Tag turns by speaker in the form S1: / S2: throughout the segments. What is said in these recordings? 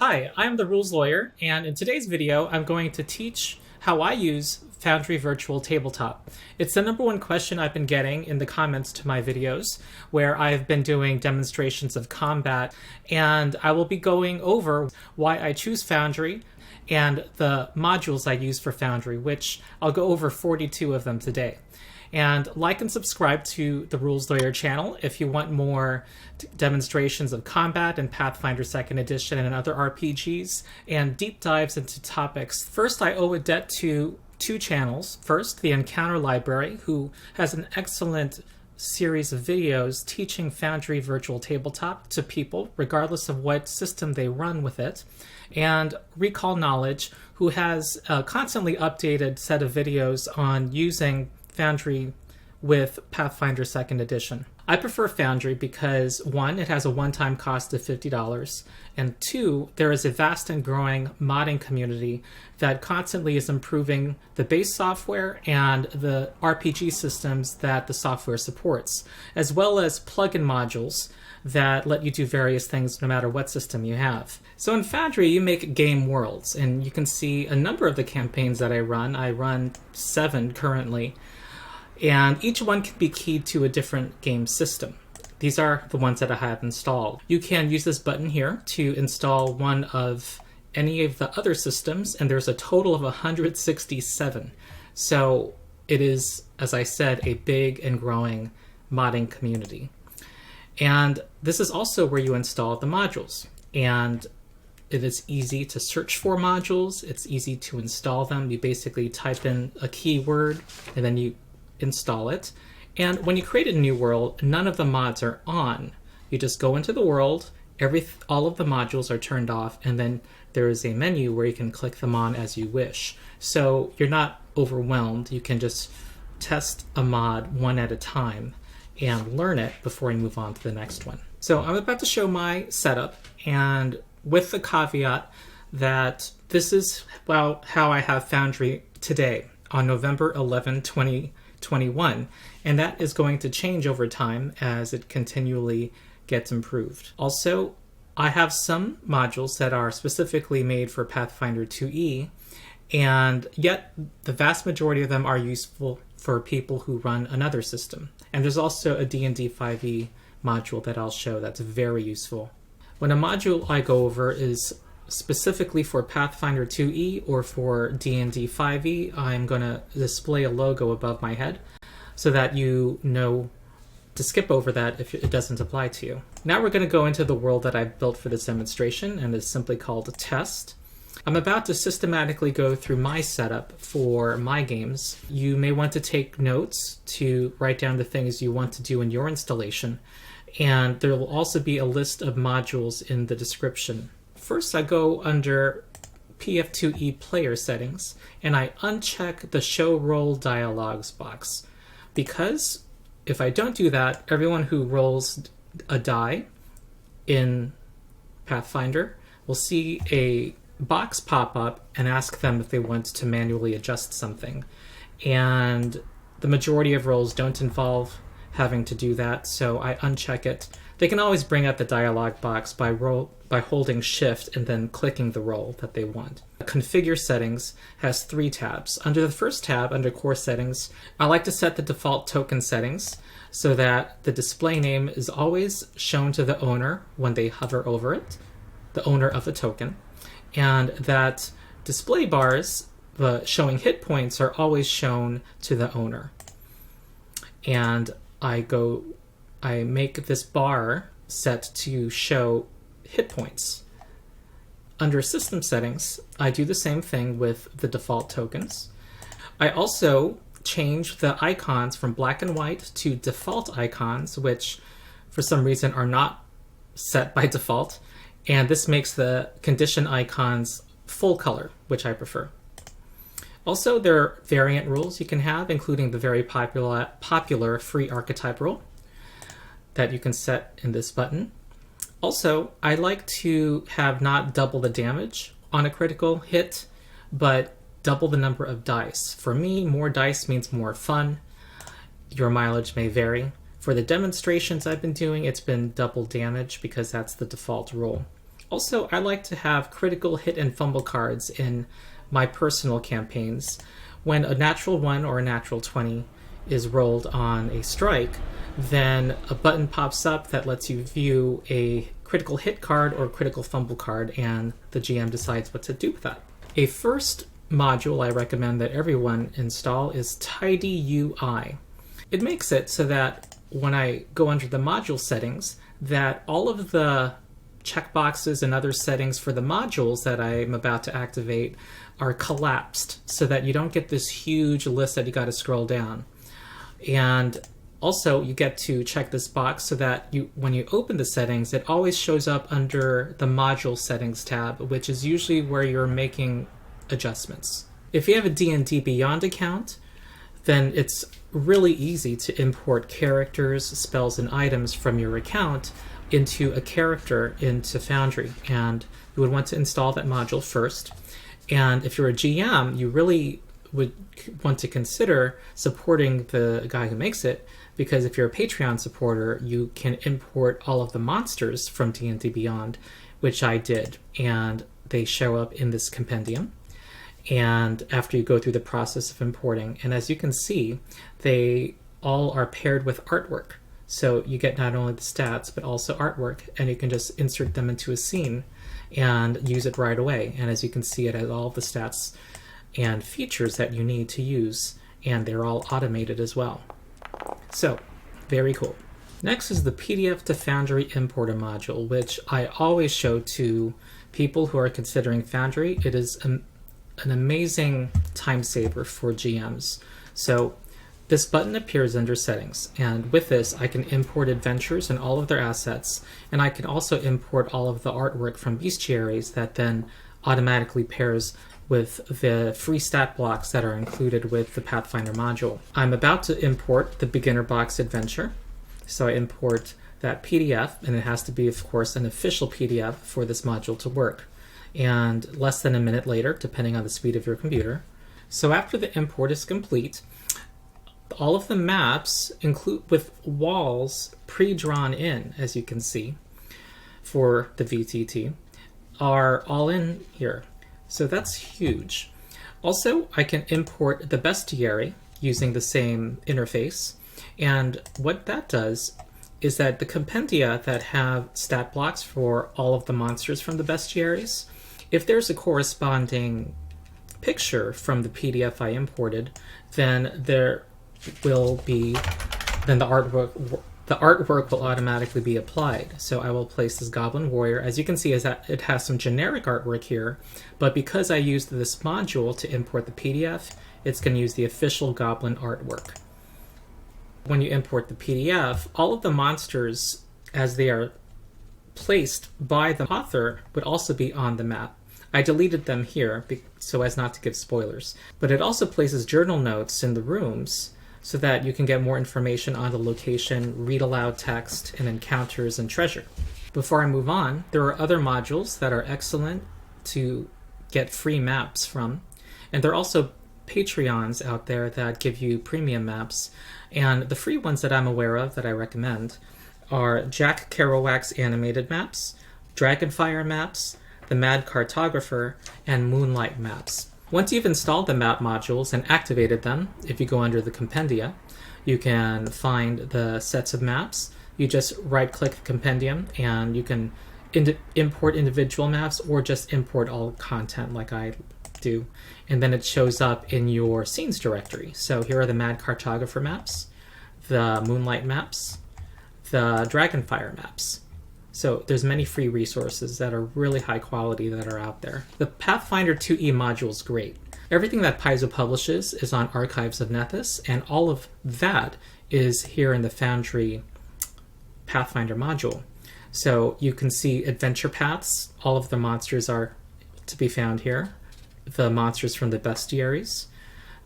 S1: Hi, I'm the Rules Lawyer, and in today's video, I'm going to teach how I use Foundry Virtual Tabletop. It's the number one question I've been getting in the comments to my videos, where I've been doing demonstrations of combat, and I will be going over why I choose Foundry and the modules I use for Foundry, which I'll go over 42 of them today. And like and subscribe to the Rules Lawyer channel if you want more demonstrations of combat and Pathfinder 2nd Edition and other RPGs, and deep dives into topics. First, I owe a debt to two channels. First, the Encounter Library, who has an excellent series of videos teaching Foundry Virtual Tabletop to people, regardless of what system they run with it. And Recall Knowledge, who has a constantly updated set of videos on using Foundry with Pathfinder 2nd Edition. I prefer Foundry because, one, it has a one-time cost of $50, and two, there is a vast and growing modding community that constantly is improving the base software and the RPG systems that the software supports, as well as plugin modules that let you do various things no matter what system you have. So in Foundry, you make game worlds, and you can see a number of the campaigns that I run. I run 7 currently. And each one can be keyed to a different game system. These are the ones that I have installed. You can use this button here to install one of any of the other systems, and there's a total of 167. So it is, as I said, a big and growing modding community. And this is also where you install the modules. And it is easy to search for modules. It's easy to install them. You basically type in a keyword, and then you install it. And when you create a new world, none of the mods are on. You just go into the world, all of the modules are turned off, and then there is a menu where you can click them on as you wish. So you're not overwhelmed. You can just test a mod one at a time and learn it before you move on to the next one. So I'm about to show my setup, and with the caveat that this is how I have Foundry today on November 11, 2021, and that is going to change over time as it continually gets improved. Also, I have some modules that are specifically made for Pathfinder 2e, and yet the vast majority of them are useful for people who run another system. And there's also a D&D 5e module that I'll show that's very useful. When a module I go over is specifically for Pathfinder 2e or for D&D 5e, I'm going to display a logo above my head so that you know to skip over that if it doesn't apply to you. Now we're going to go into the world that I've built for this demonstration, and it's simply called Test. I'm about to systematically go through my setup for my games. You may want to take notes to write down the things you want to do in your installation, and there will also be a list of modules in the description. First, I go under PF2E player settings, and I uncheck the show roll dialogues box, because if I don't do that, everyone who rolls a die in Pathfinder will see a box pop up and ask them if they want to manually adjust something. And the majority of rolls don't involve having to do that, so I uncheck it. They can always bring up the dialog box by holding Shift and then clicking the role that they want. Configure Settings has 3 tabs. Under the first tab, under Core Settings, I like to set the default token settings so that the display name is always shown to the owner when they hover over it, the owner of the token, and that display bars showing hit points are always shown to the owner. And I make this bar set to show hit points. Under System Settings, I do the same thing with the default tokens. I also change the icons from black and white to default icons, which for some reason are not set by default, and this makes the condition icons full color, which I prefer. Also, there are variant rules you can have, including the very popular free archetype rule that you can set in this button. Also, I like to have not double the damage on a critical hit, but double the number of dice. For me, more dice means more fun. Your mileage may vary. For the demonstrations I've been doing, it's been double damage because that's the default rule. Also, I like to have critical hit and fumble cards in my personal campaigns. When a natural 1 or a natural 20 is rolled on a strike, then a button pops up that lets you view a critical hit card or critical fumble card, and the GM decides what to do with that. A first module I recommend that everyone install is Tidy UI. It makes it so that when I go under the module settings, that all of the checkboxes and other settings for the modules that I'm about to activate are collapsed so that you don't get this huge list that you got to scroll down. And also you get to check this box so that when you open the settings, it always shows up under the module settings tab, which is usually where you're making adjustments. If you have a D&D Beyond account, then it's really easy to import characters, spells, and items from your account into a character into Foundry. And you would want to install that module first. And if you're a GM, you really would want to consider supporting the guy who makes it, because if you're a Patreon supporter, you can import all of the monsters from D&D Beyond, which I did, and they show up in this compendium. And after you go through the process of importing, and as you can see, they all are paired with artwork. So you get not only the stats, but also artwork, and you can just insert them into a scene and use it right away. And as you can see, it has all the stats and features that you need to use, and they're all automated as well. So, very cool. Next is the PDF to Foundry Importer module, which I always show to people who are considering Foundry. It is an amazing time saver for GMs. So this button appears under settings, and with this I can import adventures and all of their assets, and I can also import all of the artwork from bestiaries that then automatically pairs with the free stat blocks that are included with the Pathfinder module. I'm about to import the beginner box adventure, so I import that PDF, and it has to be, of course, an official PDF for this module to work, and less than a minute later, depending on the speed of your computer. So after the import is complete, all of the maps include with walls pre-drawn in, as you can see, for the VTT, are all in here. So that's huge. Also, I can import the bestiary using the same interface. And what that does is that the compendia that have stat blocks for all of the monsters from the bestiaries, if there's a corresponding picture from the PDF I imported, then there will be, then the artwork will automatically be applied. So I will place this Goblin Warrior. As you can see, is that it has some generic artwork here, but because I used this module to import the PDF, it's going to use the official Goblin artwork. When you import the PDF, all of the monsters, as they are placed by the author, would also be on the map. I deleted them here so as not to give spoilers, but it also places journal notes in the rooms so that you can get more information on the location, read aloud text, and encounters and treasure. Before I move on, there are other modules that are excellent to get free maps from, and there are also Patreons out there that give you premium maps, and the free ones that I'm aware of that I recommend are Jack Kerouac's animated maps, Dragonfire maps, the Mad Cartographer, and Moonlight maps. Once you've installed the map modules and activated them, if you go under the compendia, you can find the sets of maps. You just right-click the compendium, and you can import individual maps or just import all content like I do, and then it shows up in your scenes directory. So here are the Mad Cartographer maps, the Moonlight maps, the Dragonfire maps. So there's many free resources that are really high quality that are out there. The Pathfinder 2e module is great. Everything that Paizo publishes is on Archives of Nethys, and all of that is here in the Foundry Pathfinder module. So you can see adventure paths. All of the monsters are to be found here. The monsters from the bestiaries,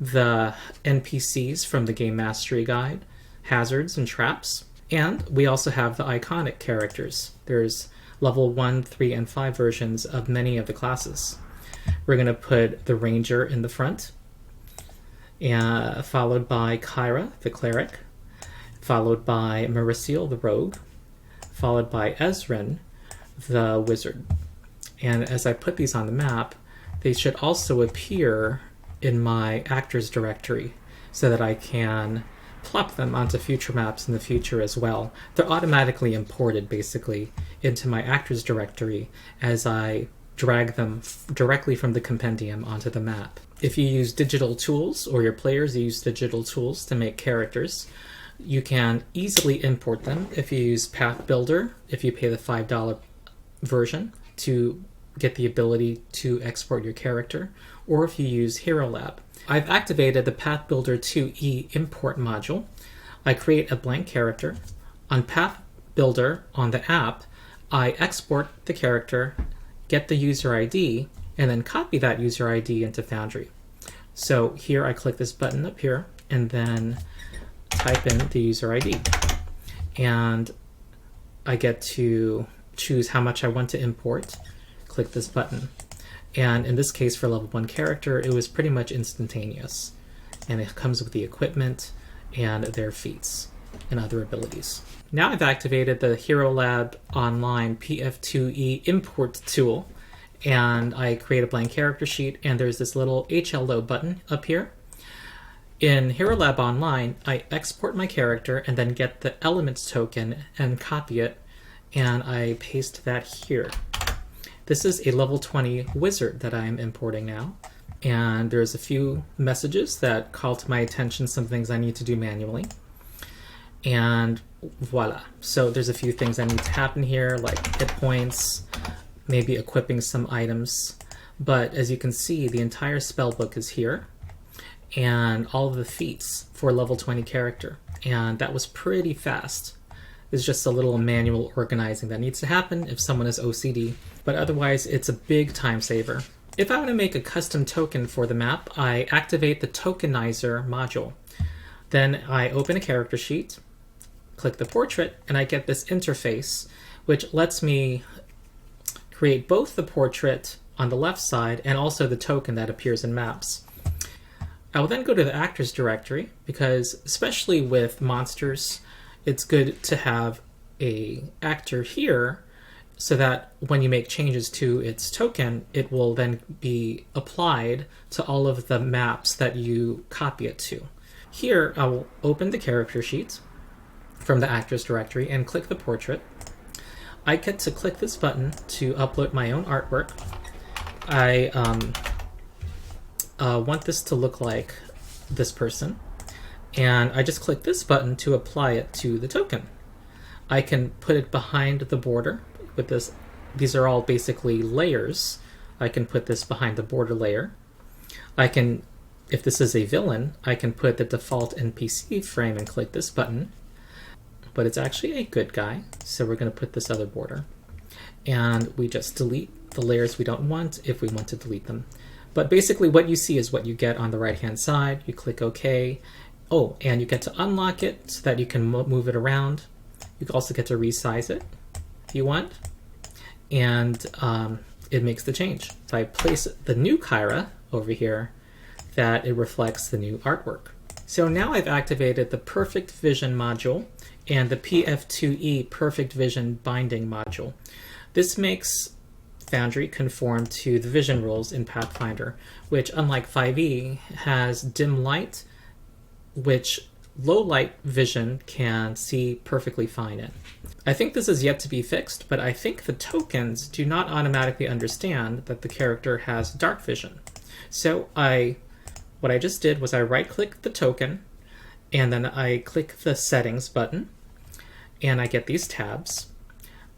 S1: the NPCs from the Game Mastery Guide, hazards and traps. And we also have the iconic characters. There's level 1, 3, and 5 versions of many of the classes. We're going to put the Ranger in the front, followed by Kyra, the Cleric, followed by Mariciel, the Rogue, followed by Ezrin, the Wizard. And as I put these on the map, they should also appear in my actors directory so that I can plop them onto future maps in the future as well. They're automatically imported basically into my actors directory as I drag them directly from the compendium onto the map. If you use digital tools, or your players use digital tools to make characters, you can easily import them if you use Pathbuilder, if you pay the $5 version to get the ability to export your character, or if you use Herolab. I've activated the Pathbuilder 2e import module. I create a blank character. On Pathbuilder on the app, I export the character, get the user ID, and then copy that user ID into Foundry. So here I click this button up here and then type in the user ID. And I get to choose how much I want to import. Click this button. And in this case, for level 1 character, it was pretty much instantaneous. And it comes with the equipment and their feats and other abilities. Now I've activated the Herolab Online PF2E import tool, and I create a blank character sheet, and there's this little HLO button up here. In Herolab Online, I export my character and then get the elements token and copy it, and I paste that here. This is a level 20 wizard that I am importing now, and there's a few messages that call to my attention some things I need to do manually. And voila. So there's a few things that need to happen here, like hit points, maybe equipping some items. But as you can see, the entire spellbook is here, and all of the feats for level 20 character. And that was pretty fast. It's just a little manual organizing that needs to happen if someone is OCD, but otherwise it's a big time saver. If I want to make a custom token for the map, I activate the Tokenizer module. Then I open a character sheet, click the portrait, and I get this interface, which lets me create both the portrait on the left side and also the token that appears in maps. I will then go to the actors directory because, especially with monsters, it's good to have a actor here so that when you make changes to its token, it will then be applied to all of the maps that you copy it to. Here, I will open the character sheet from the actors directory and click the portrait. I get to click this button to upload my own artwork. I want this to look like this person. And I just click this button to apply it to the token. I can put it behind the border with this. These are all basically layers. I can put this behind the border layer. I can, if this is a villain, I can put the default NPC frame and click this button. But it's actually a good guy, so we're going to put this other border. And we just delete the layers we don't want if we want to delete them. But basically what you see is what you get on the right-hand side. You click OK. Oh, and you get to unlock it so that you can move it around. You also get to resize it if you want. And it makes the change. So I place the new Kyra over here that it reflects the new artwork. So now I've activated the Perfect Vision module and the PF2E Perfect Vision binding module. This makes Foundry conform to the vision rules in Pathfinder, which unlike 5e has dim light, which low light vision can see perfectly fine in. I think this is yet to be fixed, but I think the tokens do not automatically understand that the character has dark vision. So what I just did was I right-click the token, and then I click the settings button, and I get these tabs.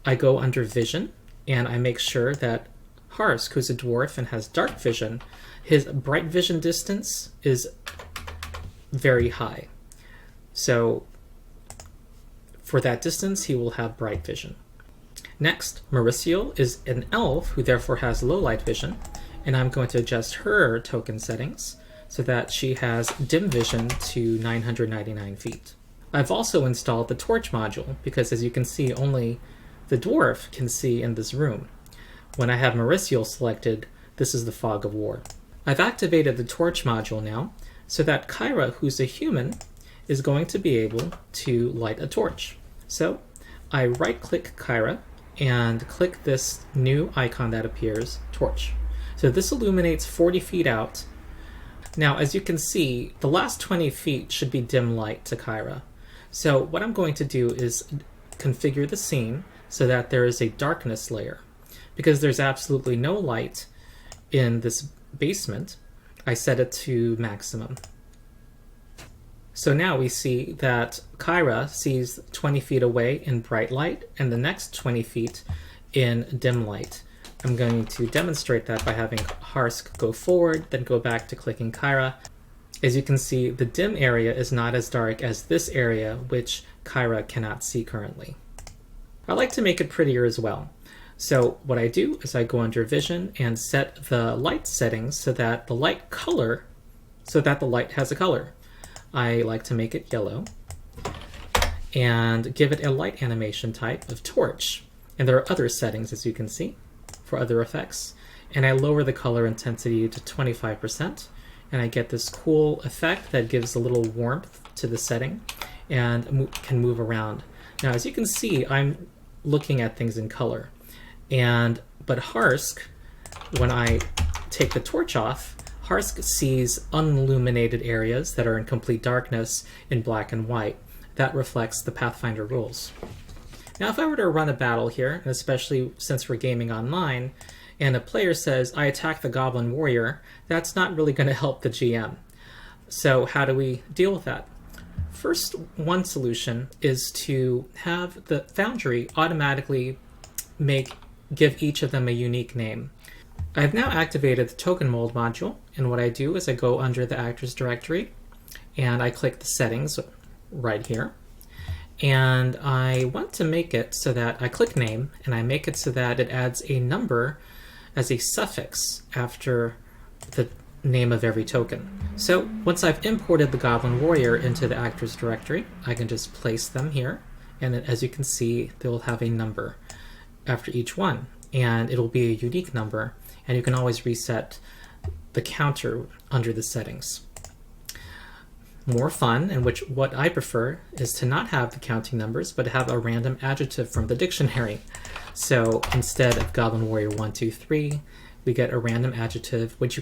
S1: I go under vision, and I make sure that Harsk, who's a dwarf and has dark vision, his bright vision distance is very high. So for that distance, he will have bright vision. Next, Mauricio is an elf who therefore has low light vision, and I'm going to adjust her token settings so that she has dim vision to 999 feet. I've also installed the torch module because, as you can see, only the dwarf can see in this room. When I have Mauricio selected, this is the fog of war. I've activated the torch module now so that Kyra, who's a human, is going to be able to light a torch. So I right-click Kyra, and click this new icon that appears, torch. So this illuminates 40 feet out. Now, as you can see, the last 20 feet should be dim light to Kyra. So what I'm going to do is configure the scene so that there is a darkness layer. Because there's absolutely no light in this basement, I set it to maximum. So now we see that Kyra sees 20 feet away in bright light and the next 20 feet in dim light. I'm going to demonstrate that by having Harsk go forward, then go back to clicking Kyra. As you can see, the dim area is not as dark as this area, which Kyra cannot see currently. I like to make it prettier as well. So what I do is I go under Vision and set the light settings so that the light has a color. I like to make it yellow and give it a light animation type of torch. And there are other settings, as you can see, for other effects. And I lower the color intensity to 25%, and I get this cool effect that gives a little warmth to the setting and can move around. Now, as you can see, I'm looking at things in color. But Harsk, when I take the torch off, Harsk sees unilluminated areas that are in complete darkness in black and white. That reflects the Pathfinder rules. Now, if I were to run a battle here, and especially since we're gaming online, and a player says, I attack the Goblin Warrior, that's not really going to help the GM. So how do we deal with that? First, one solution is to have the Foundry automatically give each of them a unique name. I've now activated the token mold module, and what I do is I go under the actors directory and I click the settings right here, and I want to make it so that I click name and I make it so that it adds a number as a suffix after the name of every token. So once I've imported the Goblin Warrior into the actors directory, I can just place them here, and as you can see, they will have a number after each one, and it'll be a unique number, and you can always reset the counter under the settings. More fun, and what I prefer, is to not have the counting numbers, but have a random adjective from the dictionary. So instead of Goblin Warrior 1, 2, 3, we get a random adjective, which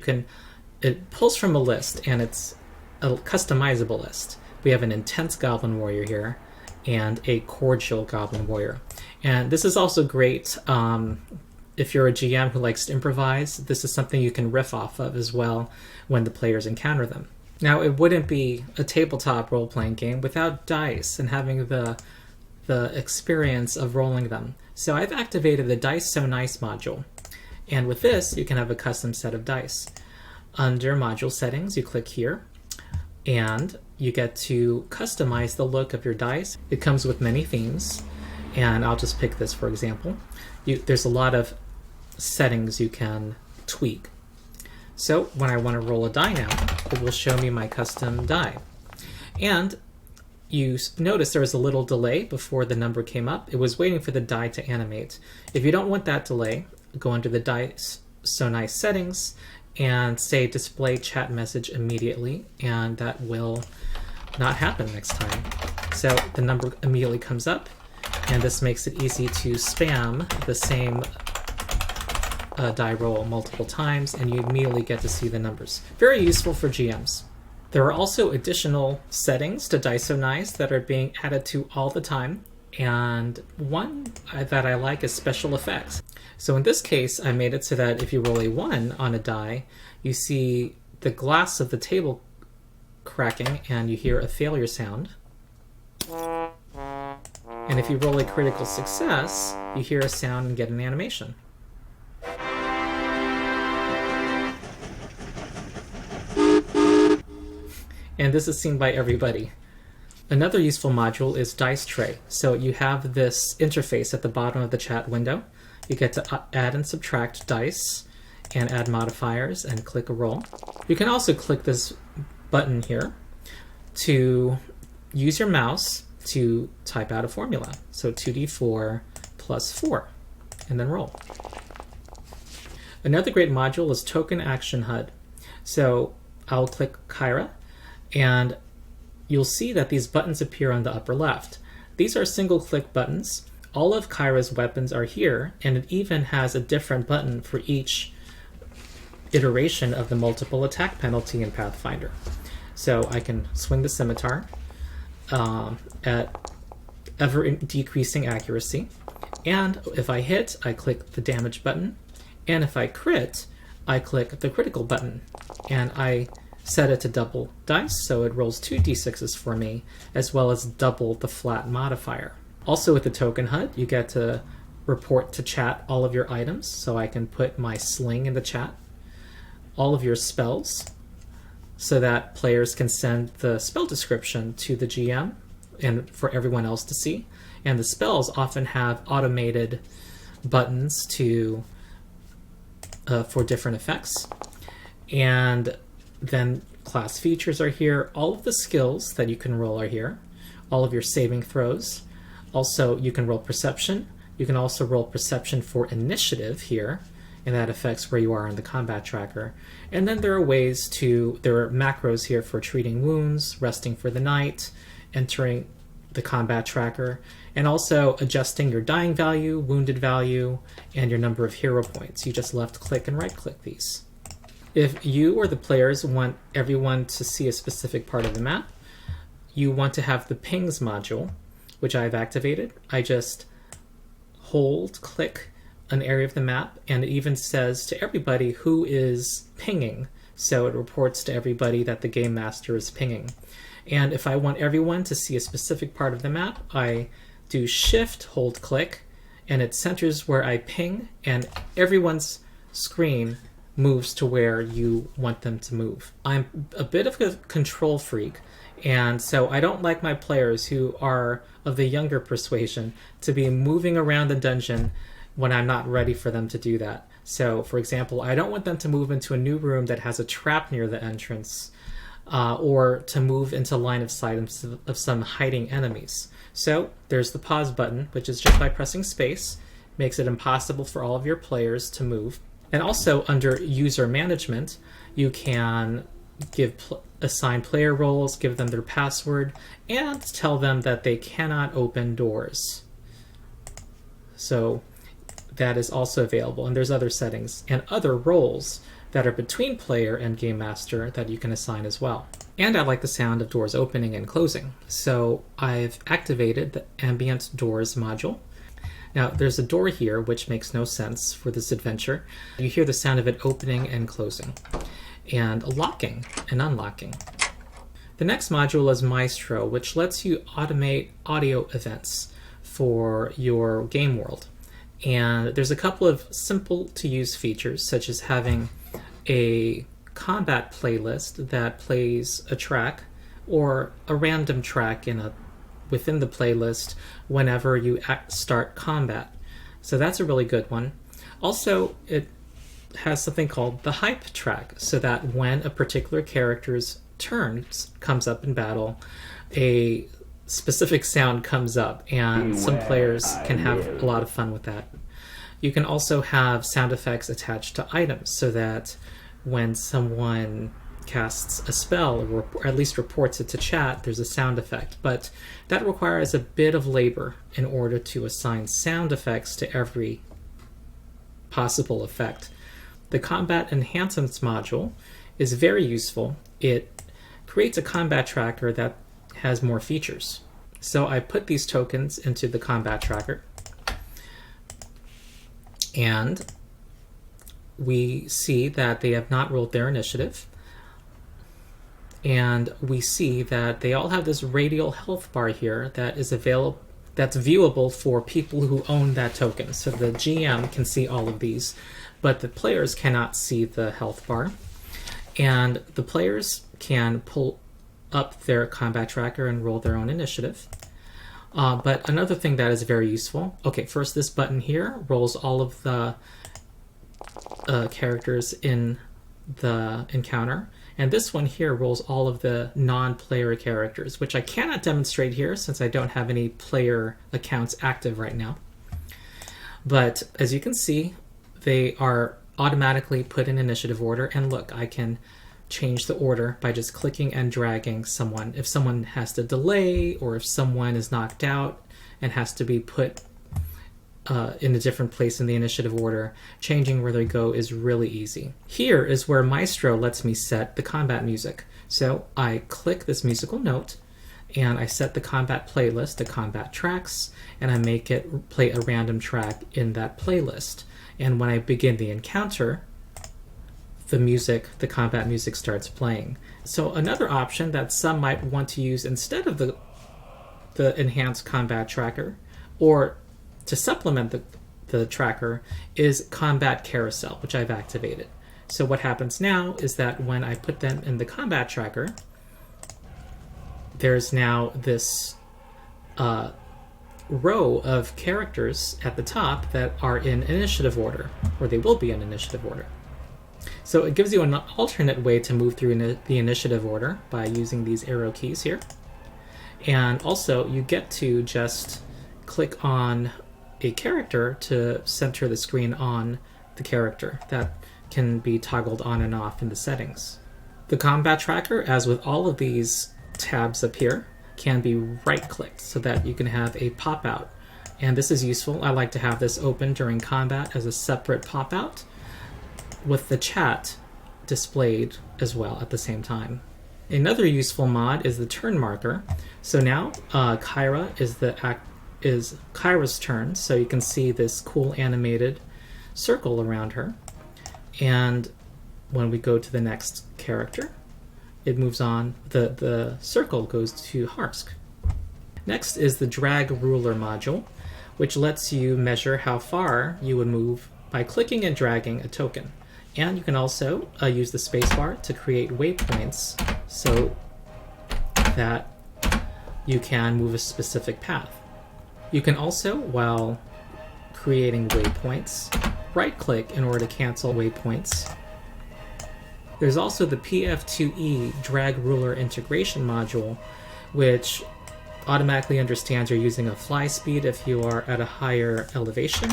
S1: it pulls from a list, and it's a customizable list. We have an intense Goblin Warrior here, and a cordial Goblin Warrior. And this is also great if you're a GM who likes to improvise. This is something you can riff off of as well when the players encounter them. Now, it wouldn't be a tabletop role-playing game without dice and having the experience of rolling them. So I've activated the Dice So Nice module. And with this, you can have a custom set of dice. Under Module Settings, you click here, and you get to customize the look of your dice. It comes with many themes, and I'll just pick this for example. There's a lot of settings you can tweak. So when I want to roll a die now, it will show me my custom die. And you notice there was a little delay before the number came up. It was waiting for the die to animate. If you don't want that delay, go under the Dice So Nice settings and say display chat message immediately, and that will not happen next time. So the number immediately comes up, and this makes it easy to spam the same die roll multiple times, and you immediately get to see the numbers. Very useful for GMs. There are also additional settings to Dice So Nice that are being added to all the time, and one that I like is special effects. So in this case, I made it so that if you roll a 1 on a die, you see the glass of the table cracking and you hear a failure sound. And if you roll a critical success, you hear a sound and get an animation. And this is seen by everybody. Another useful module is Dice Tray. So you have this interface at the bottom of the chat window. You get to add and subtract dice and add modifiers and click a roll. You can also click this button here to use your mouse to type out a formula. So 2d4 plus 4, and then roll. Another great module is Token Action HUD. So I'll click Kyra, and you'll see that these buttons appear on the upper left. These are single-click buttons. all of Kyra's weapons are here, and it even has a different button for each iteration of the multiple attack penalty in Pathfinder. So I can swing the scimitar at ever decreasing accuracy, and if I hit, I click the damage button, and if I crit, I click the critical button, and I set it to double dice, so it rolls 2d6s for me, as well as double the flat modifier. Also with the token HUD, you get to report to chat all of your items, so I can put my sling in the chat, all of your spells, so that players can send the spell description to the GM and for everyone else to see. And the spells often have automated buttons to for different effects. And then class features are here. All of the skills that you can roll are here. All of your saving throws. Also, you can roll perception. You can also roll perception for initiative here, and that affects where you are in the combat tracker. And then there are macros here for treating wounds, resting for the night, entering the combat tracker, and also adjusting your dying value, wounded value, and your number of hero points. You just left click and right click these. If you or the players want everyone to see a specific part of the map, you want to have the pings module, which I've activated. I just hold click an area of the map, and it even says to everybody who is pinging, so it reports to everybody that the game master is pinging. And if I want everyone to see a specific part of the map, I do shift hold click, and it centers where I ping, and everyone's screen moves to where you want them to move. I'm a bit of a control freak, and so I don't like my players who are of the younger persuasion to be moving around the dungeon when I'm not ready for them to do that. So, for example, I don't want them to move into a new room that has a trap near the entrance, or to move into line of sight of some hiding enemies. So there's the pause button, which is just by pressing space, makes it impossible for all of your players to move. And also under user management, you can assign player roles, give them their password, and tell them that they cannot open doors. So that is also available, and there's other settings and other roles that are between player and game master that you can assign as well. And I like the sound of doors opening and closing, so I've activated the Ambient Doors module. Now there's a door here which makes no sense for this adventure. You hear the sound of it opening and closing, and locking and unlocking. The next module is Maestro, which lets you automate audio events for your game world. And there's a couple of simple to use features, such as having a combat playlist that plays a track or a random track within the playlist whenever you start combat. So that's a really good one. Also, it has something called the hype track, so that when a particular character's turn comes up in battle, a specific sound comes up, and some players can have a lot of fun with that. You can also have sound effects attached to items, so that when someone casts a spell, or at least reports it to chat, there's a sound effect. But that requires a bit of labor in order to assign sound effects to every possible effect. The Combat Enhancements module is very useful. It creates a combat tracker that has more features. So I put these tokens into the combat tracker, and we see that they have not rolled their initiative, and we see that they all have this radial health bar here that is available, that's viewable for people who own that token. So the GM can see all of these, but the players cannot see the health bar. And the players can pull up their combat tracker and roll their own initiative. But another thing that is very useful, okay, first this button here rolls all of the characters in the encounter, and this one here rolls all of the non-player characters, which I cannot demonstrate here since I don't have any player accounts active right now. But as you can see, they are automatically put in initiative order, and look, I can change the order by just clicking and dragging someone. If someone has to delay, or if someone is knocked out and has to be put in a different place in the initiative order, changing where they go is really easy. Here is where Maestro lets me set the combat music. So I click this musical note, and I set the combat playlist to combat tracks, and I make it play a random track in that playlist. And when I begin the encounter, the combat music starts playing. So another option that some might want to use instead of the enhanced combat tracker, or to supplement the tracker, is combat carousel, which I've activated. So what happens now is that when I put them in the combat tracker, there's now this row of characters at the top that are in initiative order, or they will be in initiative order. So it gives you an alternate way to move through the initiative order by using these arrow keys here. And also you get to just click on a character to center the screen on the character. That can be toggled on and off in the settings. The combat tracker, as with all of these tabs up here, can be right-clicked so that you can have a pop-out. And this is useful. I like to have this open during combat as a separate pop-out, with the chat displayed as well at the same time. Another useful mod is the turn marker. So now Kyra is Kyra's turn, so you can see this cool animated circle around her. And when we go to the next character, it moves on. The circle goes to Harsk. Next is the drag ruler module, which lets you measure how far you would move by clicking and dragging a token. And you can also use the spacebar to create waypoints so that you can move a specific path. You can also, while creating waypoints, right-click in order to cancel waypoints. There's also the PF2E drag ruler integration module, which automatically understands you're using a fly speed if you are at a higher elevation,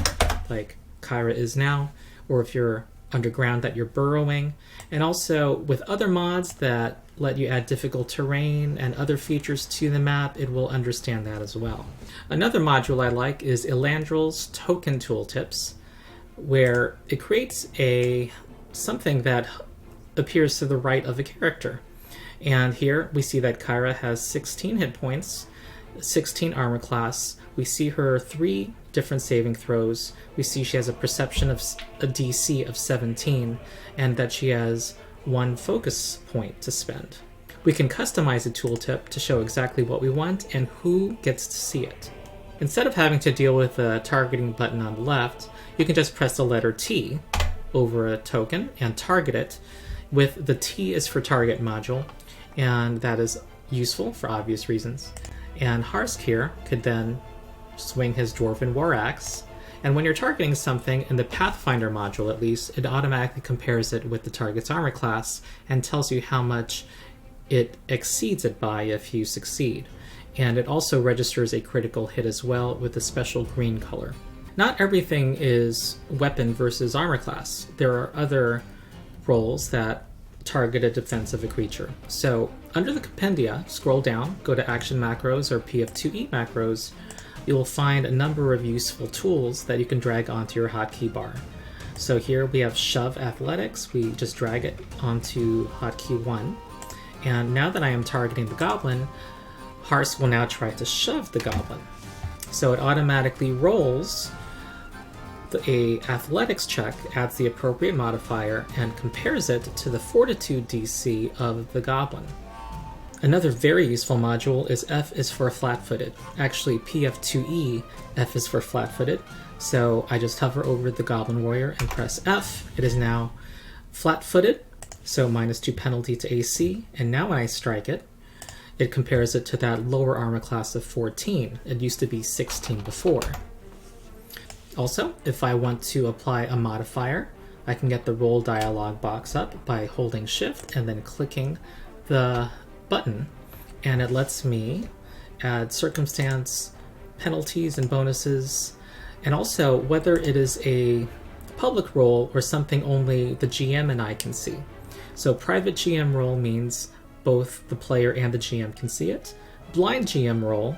S1: like Kyra is now, or if you're underground that you're burrowing, and also with other mods that let you add difficult terrain and other features to the map, it will understand that as well. Another module I like is Illandril's token tooltips, where it creates something that appears to the right of a character. And here we see that Kyra has 16 hit points, 16 armor class. We see her 3 different saving throws. We see she has a perception of a DC of 17, and that she has 1 focus point to spend. We can customize a tooltip to show exactly what we want and who gets to see it. Instead of having to deal with a targeting button on the left, you can just press the letter T over a token and target it with the T is for target module, and that is useful for obvious reasons. And Harsk here could then swing his Dwarven War Axe, and when you're targeting something in the Pathfinder module at least, it automatically compares it with the target's armor class and tells you how much it exceeds it by if you succeed. And it also registers a critical hit as well with a special green color. Not everything is weapon versus armor class. There are other roles that target a defense of a creature. So under the compendia, scroll down, go to Action Macros or PF2E Macros. You will find a number of useful tools that you can drag onto your hotkey bar. So here we have Shove Athletics. We just drag it onto hotkey 1. And now that I am targeting the goblin, Harsk will now try to shove the goblin. So it automatically rolls a athletics check, adds the appropriate modifier, and compares it to the fortitude DC of the goblin. Another very useful module is F is for flat-footed. Actually, PF2E, F is for flat-footed. So I just hover over the goblin warrior and press F. It is now flat-footed, so -2 penalty to AC. And now when I strike it, it compares it to that lower armor class of 14. It used to be 16 before. Also, if I want to apply a modifier, I can get the roll dialog box up by holding Shift and then clicking the button, and it lets me add circumstance, penalties, and bonuses, and also whether it is a public role or something only the GM and I can see. So private GM role means both the player and the GM can see it. Blind GM role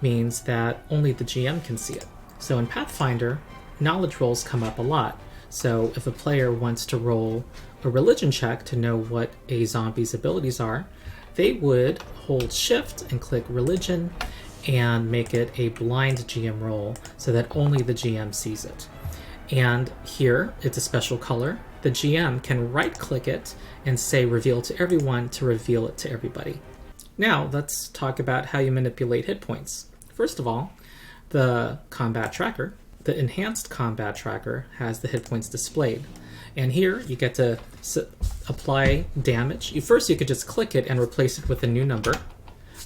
S1: means that only the GM can see it. So in Pathfinder, knowledge rolls come up a lot. So if a player wants to roll a religion check to know what a zombie's abilities are, they would hold shift and click religion and make it a blind GM roll so that only the GM sees it. And here it's a special color. The GM can right click it and say reveal to everyone to reveal it to everybody. Now let's talk about how you manipulate hit points. First of all, the combat tracker, the enhanced combat tracker, has the hit points displayed. And here you get to apply damage. First you could just click it and replace it with a new number.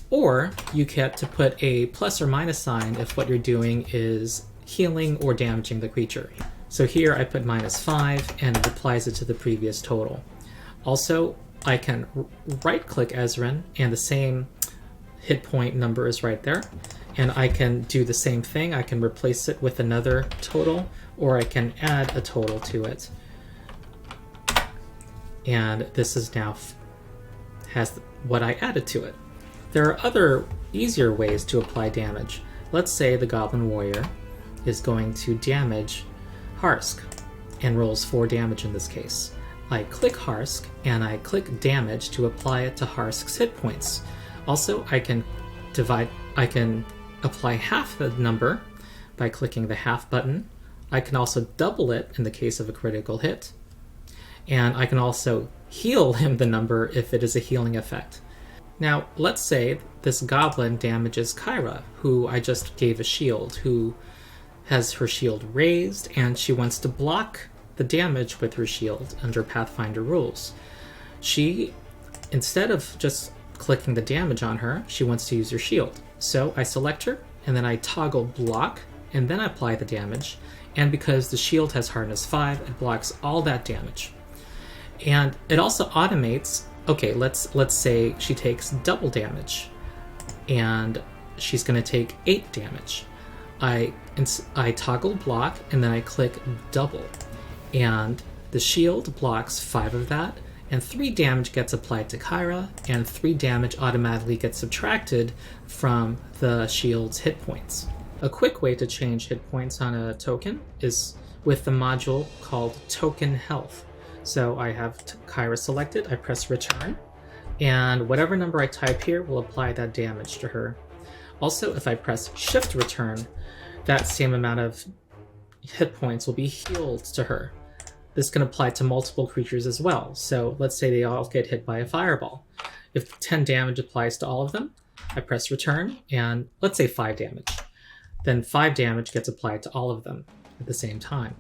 S1: Or you get to put a plus or minus sign if what you're doing is healing or damaging the creature. So here I put -5 and it applies it to the previous total. Also, I can right-click Ezrin and the same hit point number is right there. And I can do the same thing. I can replace it with another total, or I can add a total to it. And this is now has what I added to it. There are other easier ways to apply damage. Let's say the Goblin Warrior is going to damage Harsk and rolls 4 damage in this case. I click Harsk and I click damage to apply it to Harsk's hit points. Also, I can apply half the number by clicking the half button. I can also double it in the case of a critical hit. And I can also heal him the number if it is a healing effect. Now, let's say this goblin damages Kyra, who I just gave a shield, who has her shield raised, and she wants to block the damage with her shield under Pathfinder rules. She, instead of just clicking the damage on her, she wants to use her shield. So I select her, and then I toggle block, and then I apply the damage. And because the shield has hardness 5, it blocks all that damage. And it also automates, okay, let's say she takes double damage, and she's going to take 8 damage. I toggle block, and then I click double. And the shield blocks 5 of that, and 3 damage gets applied to Kyra, and 3 damage automatically gets subtracted from the shield's hit points. A quick way to change hit points on a token is with the module called Token Health. So I have Kyra selected, I press return, and whatever number I type here will apply that damage to her. Also, if I press shift return, that same amount of hit points will be healed to her. This can apply to multiple creatures as well. So let's say they all get hit by a fireball. If 10 damage applies to all of them, I press return, and let's say 5 damage. Then 5 damage gets applied to all of them at the same time.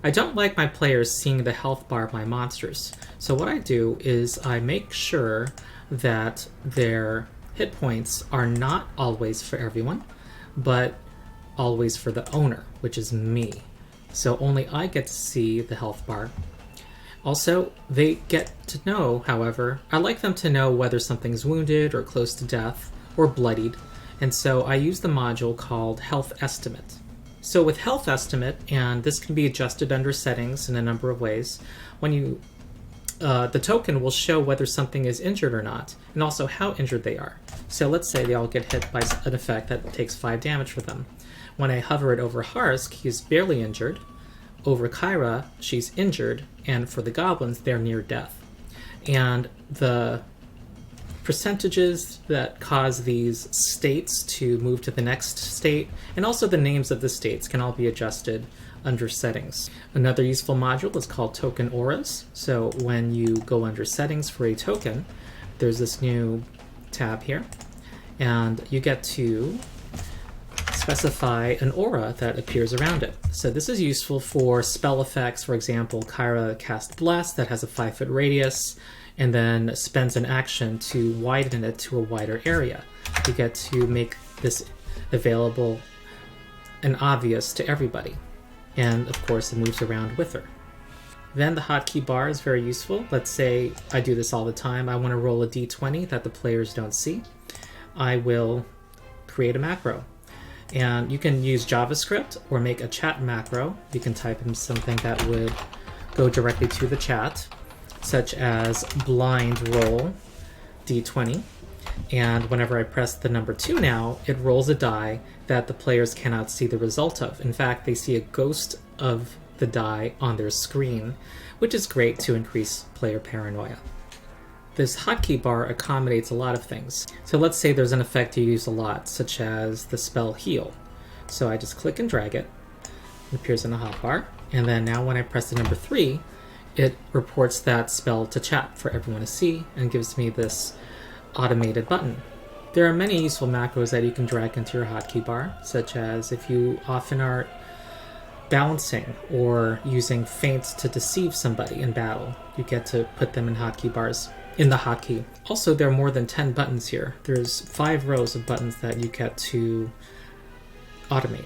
S1: I don't like my players seeing the health bar of my monsters. So what I do is I make sure that their hit points are not always for everyone, but always for the owner, which is me. So only I get to see the health bar. Also, they get to know, however, I like them to know whether something's wounded or close to death or bloodied, and so I use the module called Health Estimate. So with Health Estimate, and this can be adjusted under settings in a number of ways, when you the token will show whether something is injured or not, and also how injured they are. So let's say they all get hit by an effect that takes 5 damage for them. When I hover it over Harsk, he's barely injured. Over Kyra, she's injured, and for the goblins, they're near death. And the percentages that cause these states to move to the next state, and also the names of the states, can all be adjusted under settings. Another useful module is called Token Auras. So when you go under settings for a token, there's this new tab here, and you get to specify an aura that appears around it. So this is useful for spell effects. For example, Kyra cast Bless that has a 5-foot radius, and then spends an action to widen it to a wider area. You get to make this available and obvious to everybody. And of course, it moves around with her. Then the hotkey bar is very useful. Let's say I do this all the time. I want to roll a d20 that the players don't see. I will create a macro. And you can use JavaScript or make a chat macro. You can type in something that would go directly to the chat, such as blind roll d20. And whenever I press the number 2 now, it rolls a die that the players cannot see the result of. In fact, they see a ghost of the die on their screen, which is great to increase player paranoia. This hotkey bar accommodates a lot of things. So let's say there's an effect you use a lot, such as the spell heal. So I just click and drag it. It appears in the hotbar. And then now when I press the number 3, it reports that spell to chat for everyone to see and gives me this automated button. There are many useful macros that you can drag into your hotkey bar, such as if you often are balancing or using feints to deceive somebody in battle, you get to put them in hotkey bars in the hotkey. Also, there are more than 10 buttons here. There's 5 rows of buttons that you get to automate.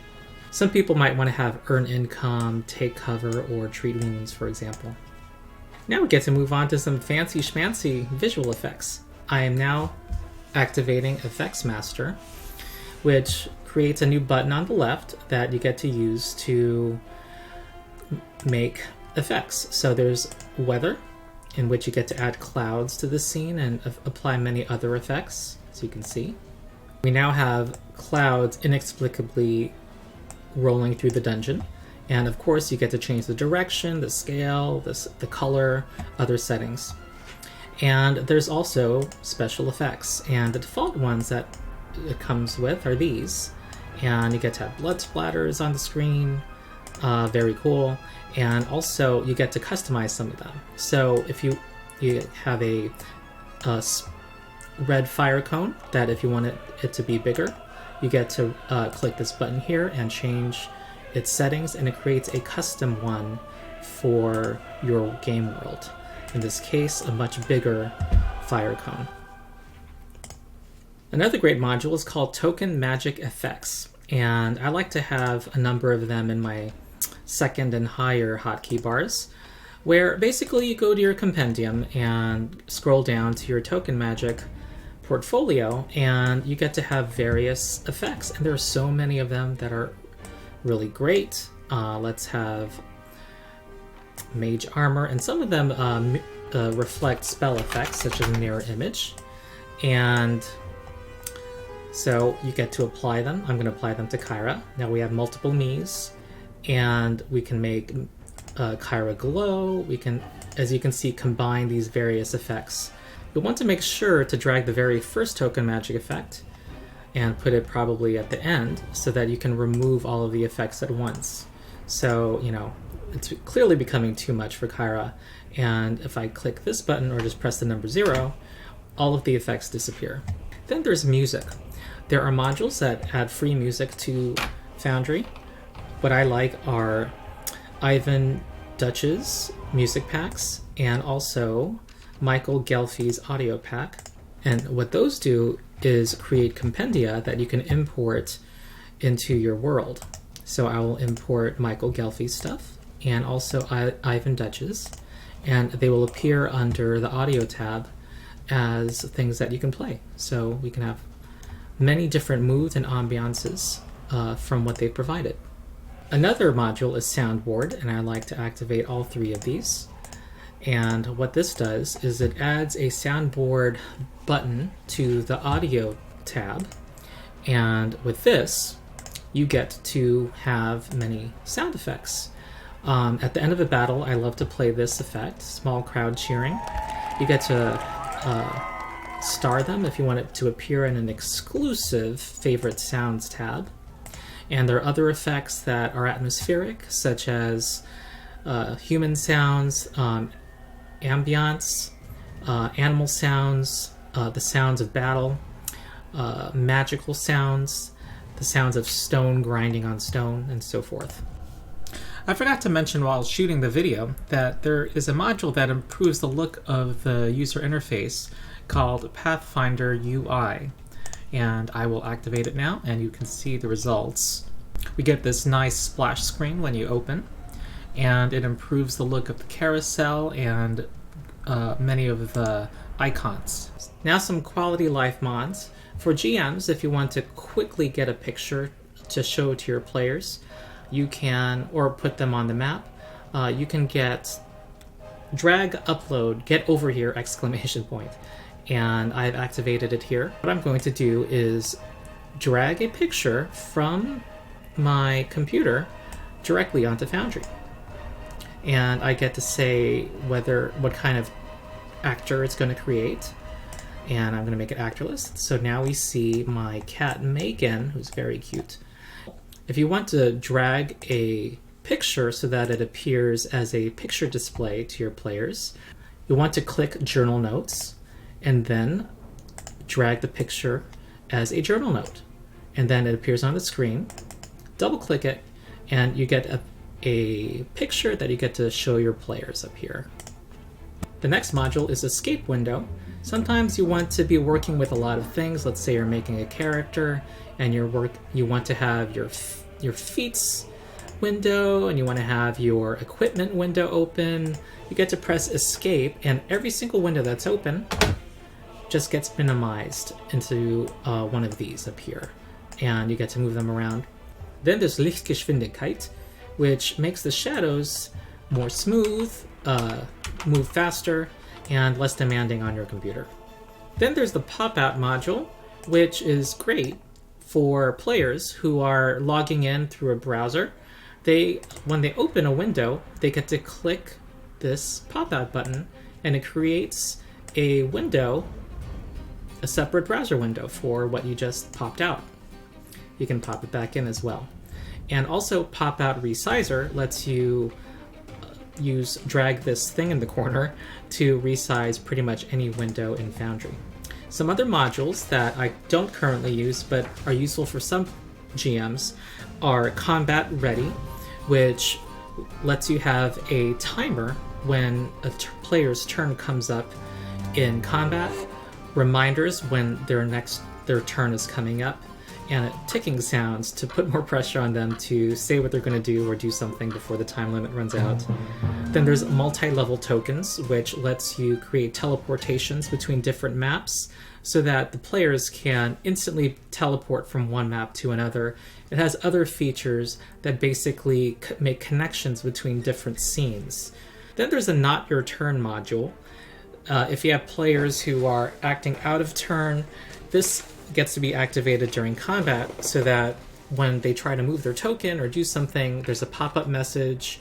S1: Some people might want to have earn income, take cover, or treat wounds, for example. Now we get to move on to some fancy schmancy visual effects. I am now activating FXMaster, which creates a new button on the left that you get to use to make effects. So there's weather, in which you get to add clouds to the scene and apply many other effects, as you can see. We now have clouds inexplicably rolling through the dungeon. And of course, you get to change the direction, the scale, the color, other settings. And there's also special effects. And the default ones that it comes with are these. And you get to have blood splatters on the screen. Very cool. And also, you get to customize some of them. So if you have a red fire cone, that if you want it to be bigger, you get to click this button here and change its settings, and it creates a custom one for your game world. In this case, a much bigger fire cone. Another great module is called Token Magic Effects, and I like to have a number of them in my second and higher hotkey bars, where basically you go to your compendium and scroll down to your token magic portfolio, and you get to have various effects, and there are so many of them that are really great. Let's have mage armor, and some of them reflect spell effects such as mirror image, and so you get to apply them. I'm going to apply them to Kyra. Now we have multiple me's, and we can make Kyra glow. We can, as you can see, combine these various effects. You'll want to make sure to drag the very first token magic effect and put it probably at the end so that you can remove all of the effects at once. So, you know, it's clearly becoming too much for Kyra, and if I click this button or just press the number 0, all of the effects disappear. Then there's music. There are modules that add free music to Foundry. What I like are Ivan Duch's music packs and also Michael Ghelfi's audio pack. And what those do is create compendia that you can import into your world. So I will import Michael Ghelfi's stuff and also Ivan Duch's, and they will appear under the audio tab as things that you can play. So we can have many different moods and ambiances from what they've provided. Another module is Soundboard, and I like to activate all 3 of these. And what this does is it adds a soundboard button to the audio tab, and with this you get to have many sound effects. At the end of a battle, I love to play this effect, small crowd cheering. You get to star them if you want it to appear in an exclusive favorite sounds tab. And there are other effects that are atmospheric, such as human sounds, ambience, animal sounds, the sounds of battle, magical sounds, the sounds of stone grinding on stone, and so forth. I forgot to mention while shooting the video that there is a module that improves the look of the user interface called Pathfinder UI, and I will activate it now and you can see the results. We get this nice splash screen when you open, and it improves the look of the carousel and many of the icons. Now some quality life mods. For GMs, if you want to quickly get a picture to show to your players, you can, or put them on the map, you can get drag upload, get over here, exclamation point. and I've activated it here. What I'm going to do is drag a picture from my computer directly onto Foundry. And I get to say what kind of actor it's going to create. And I'm going to make it actorless. So now we see my cat Megan, who's very cute. If you want to drag a picture so that it appears as a picture display to your players, you want to click Journal Notes and then drag the picture as a journal note. And then it appears on the screen. Double click it and you get a picture that you get to show your players up here. The next module is Escape Window. Sometimes you want to be working with a lot of things. Let's say you're making a character and you want to have your feats window and you want to have your equipment window open. You get to press Escape and every single window that's open just gets minimized into one of these up here. And you get to move them around. Then there's Lichtgeschwindigkeit, which makes the shadows more smooth, move faster, and less demanding on your computer. Then there's the Popout module, which is great for players who are logging in through a browser. When they open a window, they get to click this Popout button, and it creates a window, a separate browser window for what you just popped out. You can pop it back in as well. And also Popout Resizer lets you drag this thing in the corner to resize pretty much any window in Foundry. Some other modules that I don't currently use but are useful for some GMs are Combat Ready, which lets you have a timer when a player's turn comes up in combat, reminders when their turn is coming up, and ticking sounds to put more pressure on them to say what they're going to do or do something before the time limit runs out. Then there's Multilevel Tokens, which lets you create teleportations between different maps so that the players can instantly teleport from one map to another. It has other features that basically make connections between different scenes. Then there's a Not Your Turn module. If you have players who are acting out of turn, this gets to be activated during combat so that when they try to move their token or do something, there's a pop-up message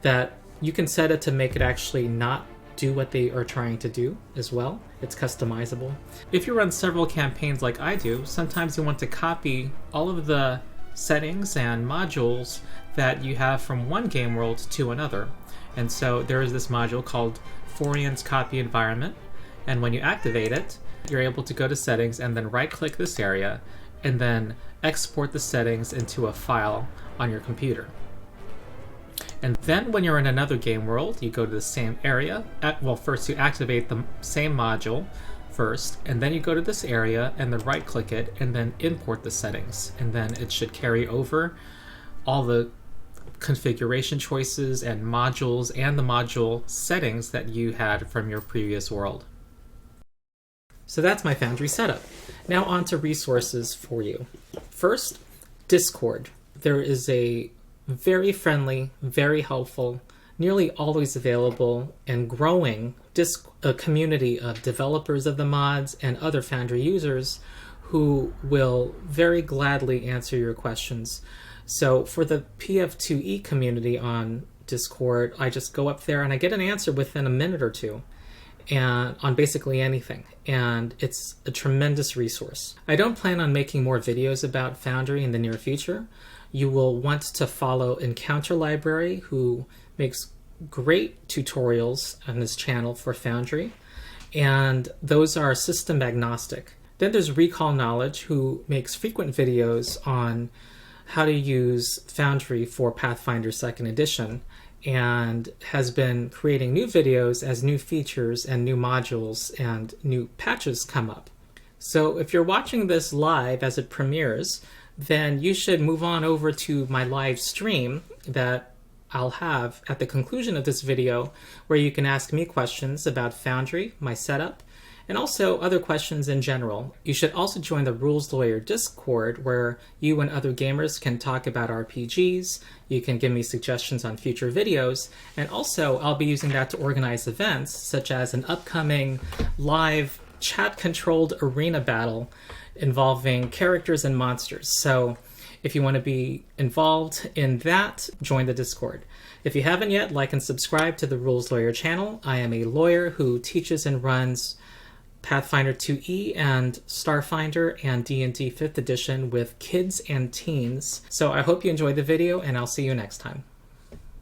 S1: that you can set it to make it actually not do what they are trying to do as well. It's customizable. If you run several campaigns like I do, sometimes you want to copy all of the settings and modules that you have from one game world to another. And so there is this module called Forian's Copy Environment, and when you activate it, you're able to go to settings and then right-click this area and then export the settings into a file on your computer. And then when you're in another game world, you go to the same area. First you activate the same module first, and then you go to this area and then right-click it and then import the settings. And then it should carry over all the configuration choices and modules and the module settings that you had from your previous world. So that's my Foundry setup. Now on to resources for you. First, Discord. There is a very friendly, very helpful, nearly always available and growing a community of developers of the mods and other Foundry users who will very gladly answer your questions. So for the PF2E community on Discord, I just go up there and I get an answer within a minute or two, and on basically anything, and it's a tremendous resource. I don't plan on making more videos about Foundry in the near future. You will want to follow Encounter Library, who makes great tutorials on this channel for Foundry, and those are system agnostic. Then there's Recall Knowledge, who makes frequent videos on how to use Foundry for Pathfinder 2nd Edition, and has been creating new videos as new features and new modules and new patches come up. So if you're watching this live as it premieres, then you should move on over to my live stream that I'll have at the conclusion of this video, where you can ask me questions about Foundry, my setup, and also other questions in general. You should also join the Rules Lawyer Discord, where you and other gamers can talk about RPGs, you can give me suggestions on future videos, and also I'll be using that to organize events, such as an upcoming live chat-controlled arena battle involving characters and monsters. So if you want to be involved in that, join the Discord. If you haven't yet, like and subscribe to the Rules Lawyer channel. I am a lawyer who teaches and runs Pathfinder 2E and Starfinder and D&D 5th edition with kids and teens. So I hope you enjoyed the video, and I'll see you next time.